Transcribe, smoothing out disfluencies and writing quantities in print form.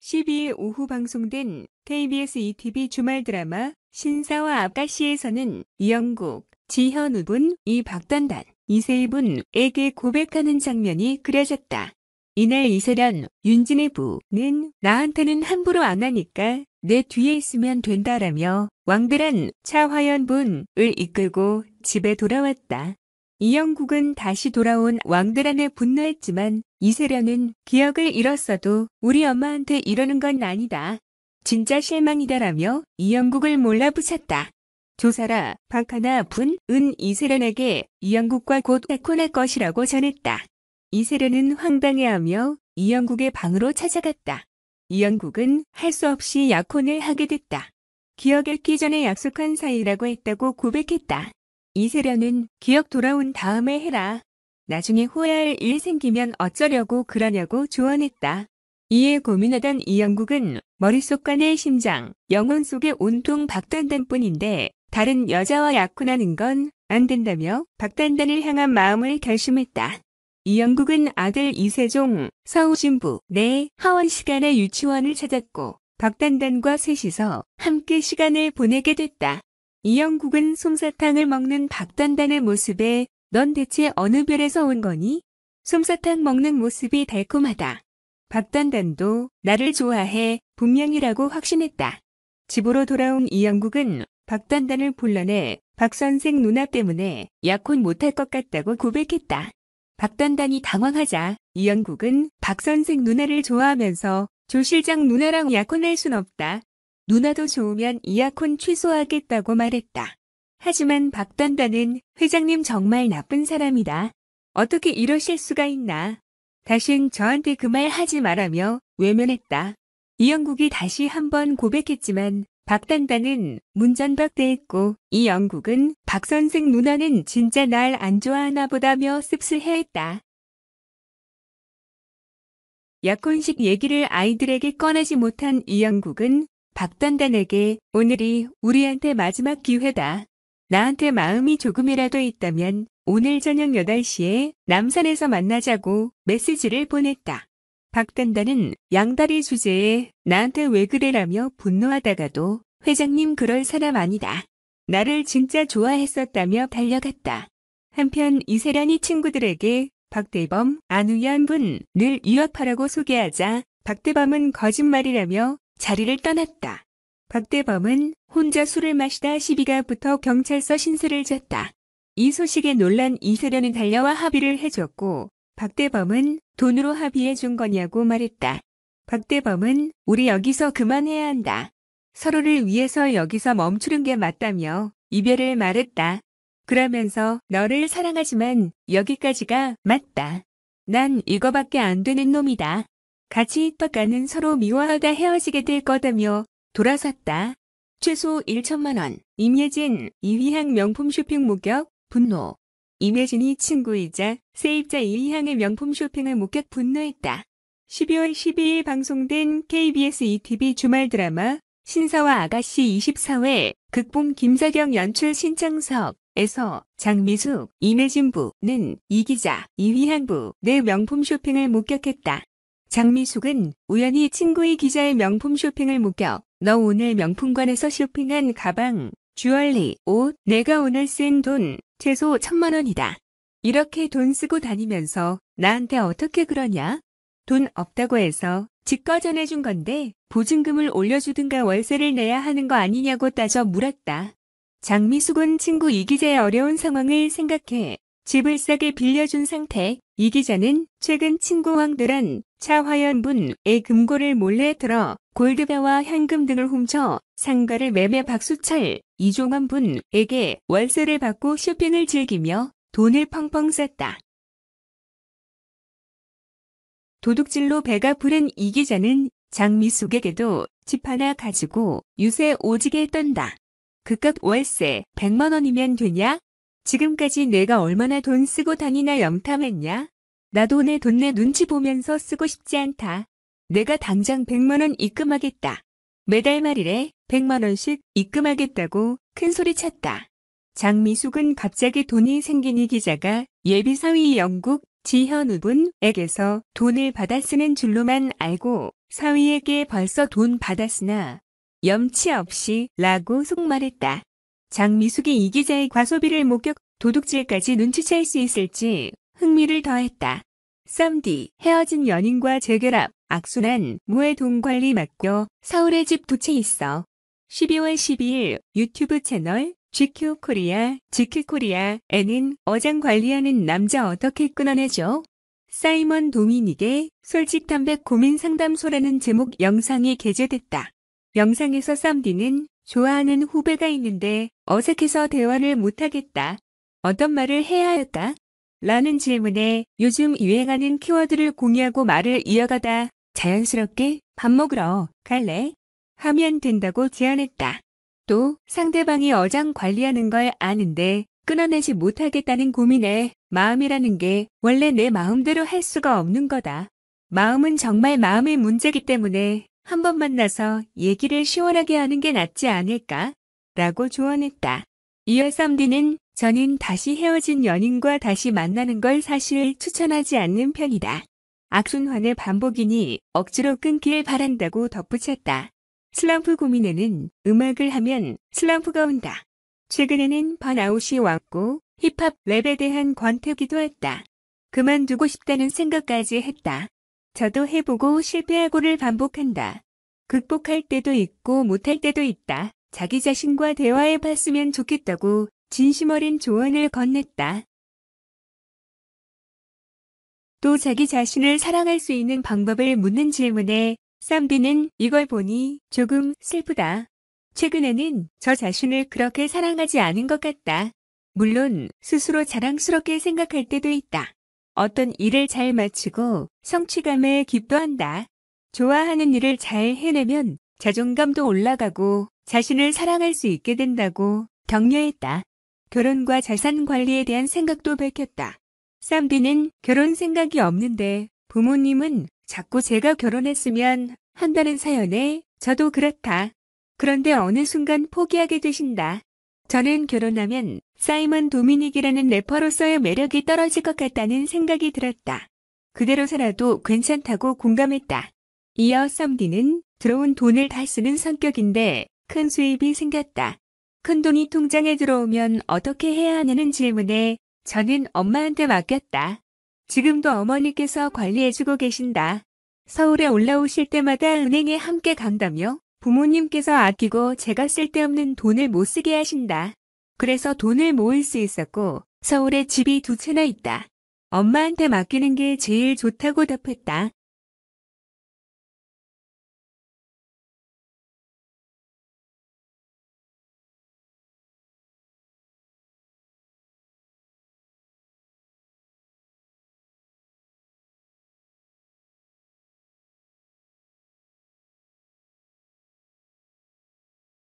12일 오후 방송된 KBS ETV 주말 드라마 신사와 아가씨에서는 이영국, 지현우 분, 박단단, 이세희분에게 고백하는 장면이 그려졌다. 이날 이세련, 윤진의 부는 나한테는 함부로 안 하니까 내 뒤에 있으면 된다라며 왕들한 차화연 분을 이끌고 집에 돌아왔다. 이영국은 다시 돌아온 왕들한에 분노했지만 이세련은 기억을 잃었어도 우리 엄마한테 이러는 건 아니다. 진짜 실망이다라며 이영국을 몰라붙였다. 조사라 박하나 분은 이세련에게 이영국과 곧 약혼할 것이라고 전했다. 이세련은 황당해하며 이영국의 방으로 찾아갔다. 이영국은 할 수 없이 약혼을 하게 됐다. 기억 잃기 전에 약속한 사이라고 했다고 고백했다. 이세련은 기억 돌아온 다음에 해라. 나중에 후회할 일 생기면 어쩌려고 그러냐고 조언했다. 이에 고민하던 이영국은 머릿속과 심장, 영혼 속에 온통 박단단뿐인데 다른 여자와 약혼하는 건 안 된다며 박단단을 향한 마음을 결심했다. 이영국은 아들 이세종, 서우신부, 하원 시간에 유치원을 찾았고 박단단과 셋이서 함께 시간을 보내게 됐다. 이영국은 솜사탕을 먹는 박단단의 모습에 넌 대체 어느 별에서 온 거니? 솜사탕 먹는 모습이 달콤하다. 박단단도 나를 좋아해 분명이라고 확신했다. 집으로 돌아온 이영국은 박단단을 불러내 박 선생 누나 때문에 약혼 못할 것 같다고 고백했다. 박단단이 당황하자 이영국은 박 선생 누나를 좋아하면서 조 실장 누나랑 약혼할 순 없다. 누나도 좋으면 이 약혼 취소하겠다고 말했다. 하지만 박단단은 회장님 정말 나쁜 사람이다. 어떻게 이러실 수가 있나. 다신 저한테 그 말 하지 말라며 외면했다. 이영국이 다시 한번 고백했지만 박단단은 문전박대했고 이영국은 박 선생 누나는 진짜 날 안 좋아하나 보다며 씁쓸해했다. 약혼식 얘기를 아이들에게 꺼내지 못한 이영국은 박단단에게 오늘이 우리한테 마지막 기회다. 나한테 마음이 조금이라도 있다면 오늘 저녁 8시에 남산에서 만나자고 메시지를 보냈다. 박단단은 양다리 주제에 나한테 왜 그래라며 분노하다가도 회장님 그럴 사람 아니다. 나를 진짜 좋아했었다며 달려갔다. 한편 이세란이 친구들에게 박대범, 안우현 분을 유학파라고 소개하자 박대범은 거짓말이라며 자리를 떠났다. 박대범은 혼자 술을 마시다 시비가 붙어 경찰서 신세를 졌다. 이 소식에 놀란 이세련은 달려와 합의를 해줬고 박대범은 돈으로 합의해 준 거냐고 말했다. 박대범은 우리 여기서 그만해야 한다. 서로를 위해서 여기서 멈추는 게 맞다며 이별을 말했다. 그러면서 너를 사랑하지만 여기까지가 맞다. 난 이거밖에 안 되는 놈이다. 같이 입학가는 서로 미워하다 헤어지게 될 거다며 돌아섰다. 최소 1천만 원. 임예진, 이휘향 명품 쇼핑 목격, 분노. 임예진이 친구이자 세입자 이휘향의 명품 쇼핑을 목격 분노했다. 12월 12일 방송된 KBS ETV 주말 드라마 신사와 아가씨 24회 극본 김사경 연출 신창석에서 장미숙, 임예진 부는 이기자, 이휘향 부의 명품 쇼핑을 목격했다. 장미숙은 우연히 친구의 기자의 명품 쇼핑을 목격. 너 오늘 명품관에서 쇼핑한 가방, 주얼리, 옷, 내가 오늘 쓴 돈 최소 1,000만 원이다. 이렇게 돈 쓰고 다니면서 나한테 어떻게 그러냐? 돈 없다고 해서 집 꺼전해준 건데 보증금을 올려주든가 월세를 내야 하는 거 아니냐고 따져 물었다. 장미숙은 친구 이 기자의 어려운 상황을 생각해 집을 싸게 빌려준 상태. 이 기자는 최근 친구 왕들한 차화연 분의 금고를 몰래 들어 골드바와 현금 등을 훔쳐 상가를 매매 박수철, 이종원 분에게 월세를 받고 쇼핑을 즐기며 돈을 펑펑 썼다. 도둑질로 배가 부른 이 기자는 장미숙에게도 집 하나 가지고 유세 오지게 떤다. 그깟 월세 100만 원이면 되냐? 지금까지 내가 얼마나 돈 쓰고 다니나 염탐했냐? 나도 내 돈 내 눈치 보면서 쓰고 싶지 않다. 내가 당장 100만 원 입금하겠다. 매달 말일에 100만 원씩 입금하겠다고 큰 소리 쳤다. 장미숙은 갑자기 돈이 생긴 이 기자가 예비사위 영국 지현우분에게서 돈을 받아 쓰는 줄로만 알고 사위에게 벌써 돈 받았으나 염치 없이 라고 속말했다. 장미숙이 이 기자의 과소비를 목격 도둑질까지 눈치챌 수 있을지 흥미를 더했다. 쌈디 헤어진 연인과 재결합 악순환 무해 돈 관리 맡겨 서울에 집 2채 있어. 12월 12일 유튜브 채널 GQ 코리아 지킬코리아에는 어장 관리하는 남자 어떻게 끊어내죠? 사이먼 도미닉의 솔직 담백 고민 상담소라는 제목 영상이 게재됐다. 영상에서 쌈디는 좋아하는 후배가 있는데 어색해서 대화를 못하겠다. 어떤 말을 해야 할까? 라는 질문에 요즘 유행하는 키워드를 공유하고 말을 이어가다 자연스럽게 밥 먹으러 갈래? 하면 된다고 제안했다. 또 상대방이 어장 관리하는 걸 아는데 끊어내지 못하겠다는 고민에 마음이라는 게 원래 내 마음대로 할 수가 없는 거다. 마음은 정말 마음의 문제이기 때문에 한번 만나서 얘기를 시원하게 하는 게 낫지 않을까? 라고 조언했다. 이어 쌈디는 저는 다시 헤어진 연인과 다시 만나는 걸 사실 추천하지 않는 편이다. 악순환의 반복이니 억지로 끊길 바란다고 덧붙였다. 슬럼프 고민에는 음악을 하면 슬럼프가 온다. 최근에는 번아웃이 왔고 힙합 랩에 대한 권태기도 했다. 그만두고 싶다는 생각까지 했다. 저도 해보고 실패하고를 반복한다. 극복할 때도 있고 못할 때도 있다. 자기 자신과 대화해봤으면 좋겠다고 진심 어린 조언을 건넸다. 또 자기 자신을 사랑할 수 있는 방법을 묻는 질문에 쌈디는 이걸 보니 조금 슬프다. 최근에는 저 자신을 그렇게 사랑하지 않은 것 같다. 물론 스스로 자랑스럽게 생각할 때도 있다. 어떤 일을 잘 마치고 성취감에 기뻐한다. 좋아하는 일을 잘 해내면 자존감도 올라가고 자신을 사랑할 수 있게 된다고 격려했다. 결혼과 자산 관리에 대한 생각도 밝혔다. 쌈디는 결혼 생각이 없는데 부모님은 자꾸 제가 결혼했으면 한다는 사연에 저도 그렇다. 그런데 어느 순간 포기하게 되신다. 저는 결혼하면 사이먼 도미닉이라는 래퍼로서의 매력이 떨어질 것 같다는 생각이 들었다. 그대로 살아도 괜찮다고 공감했다. 이어 쌈디는 들어온 돈을 다 쓰는 성격인데 큰 수입이 생겼다. 큰 돈이 통장에 들어오면 어떻게 해야 하냐는 질문에 저는 엄마한테 맡겼다. 지금도 어머니께서 관리해주고 계신다. 서울에 올라오실 때마다 은행에 함께 간다며 부모님께서 아끼고 제가 쓸데없는 돈을 못 쓰게 하신다. 그래서 돈을 모을 수 있었고 서울에 집이 2채나 있다. 엄마한테 맡기는 게 제일 좋다고 답했다.